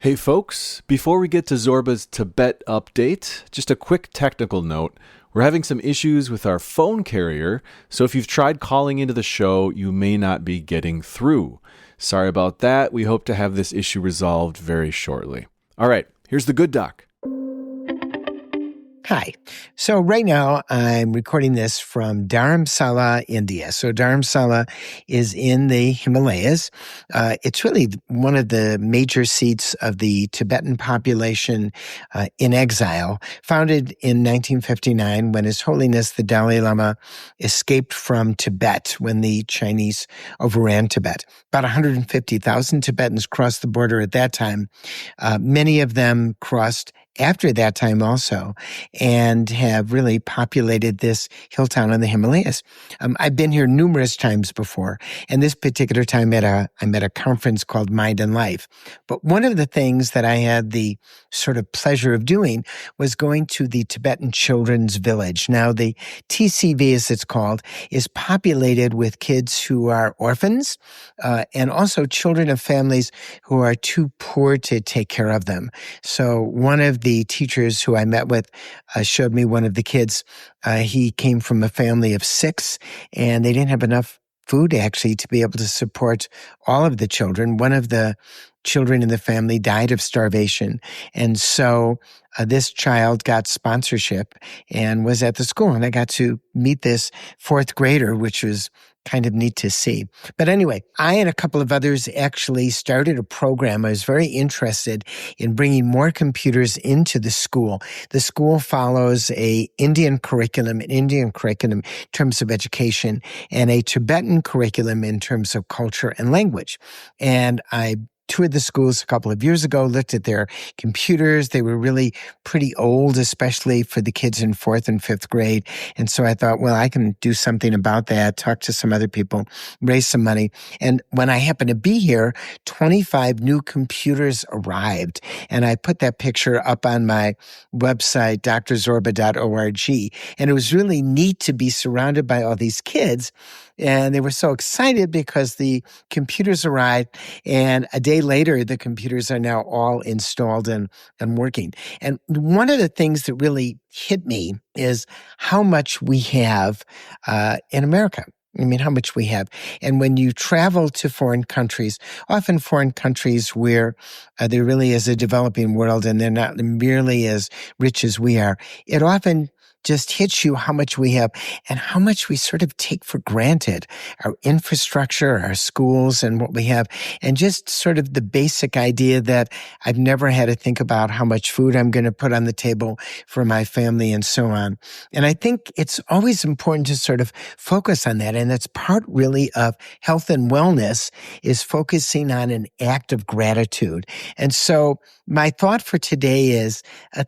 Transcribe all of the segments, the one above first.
Hey folks, before we get to Zorba's Tibet update, just a quick technical note. We're having some issues with our phone carrier, so if you've tried calling into the show, you may not be getting through. Sorry about that. We hope to have this issue resolved very shortly. All right, here's the good doc. Hi. So right now I'm recording this from Dharamshala, India. So Dharamshala is in the Himalayas. It's really one of the major seats of the Tibetan population in exile, founded in 1959 when His Holiness the Dalai Lama escaped from Tibet when the Chinese overran Tibet. About 150,000 Tibetans crossed the border at that time. Many of them crossed after that time also, and have really populated this hill town in the Himalayas. I've been here numerous times before, and this particular time I'm at a conference called Mind and Life. But one of the things that I had the sort of pleasure of doing was going to the Tibetan Children's Village. Now, the TCV, as it's called, is populated with kids who are orphans, and also children of families who are too poor to take care of them. So one of the teachers who I met with showed me one of the kids. He came from a family of 6, and they didn't have enough food actually to be able to support all of the children. One of the children in the family died of starvation. And so this child got sponsorship and was at the school. And I got to meet this 4th grader, which was kind of neat to see. But anyway, I and a couple of others actually started a program. I was very interested in bringing more computers into the school. The school follows an Indian curriculum in terms of education, and a Tibetan curriculum in terms of culture and language. And I toured the schools a couple of years ago, looked at their computers. They were really pretty old, especially for the kids in 4th and 5th grade. And so I thought, well, I can do something about that, talk to some other people, raise some money. And when I happened to be here, 25 new computers arrived. And I put that picture up on my website, drzorba.org. And it was really neat to be surrounded by all these kids. And they were so excited because the computers arrived, and a day later, the computers are now all installed and working. And one of the things that really hit me is how much we have in America. I mean, how much we have. And when you travel to foreign countries, often foreign countries where there really is a developing world and they're not nearly as rich as we are, it often just hits you how much we have and how much we sort of take for granted. Our infrastructure, our schools, and what we have, and just sort of the basic idea that I've never had to think about how much food I'm going to put on the table for my family and so on. And I think it's always important to sort of focus on that. And that's part really of health and wellness, is focusing on an act of gratitude. And so my thought for today is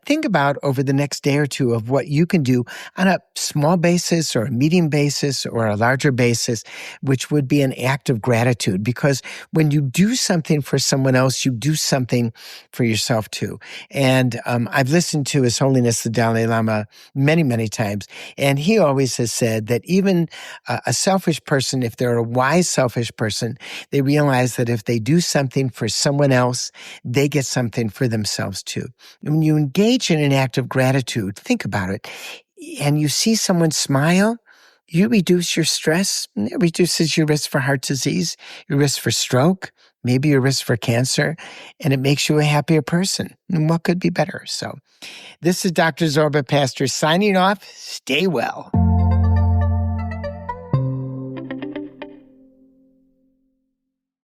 think about over the next day or two of what you can do on a small basis or a medium basis or a larger basis, which would be an act of gratitude. Because when you do something for someone else, you do something for yourself too. And I've listened to His Holiness the Dalai Lama many, many times, and he always has said that even a selfish person, if they're a wise selfish person, they realize that if they do something for someone else, they get something for themselves too. When you engage in an act of gratitude, think about it, and you see someone smile, you reduce your stress. It reduces your risk for heart disease, your risk for stroke, maybe your risk for cancer, and it makes you a happier person. And what could be better? So this is Dr. Zorba Paster signing off. Stay well.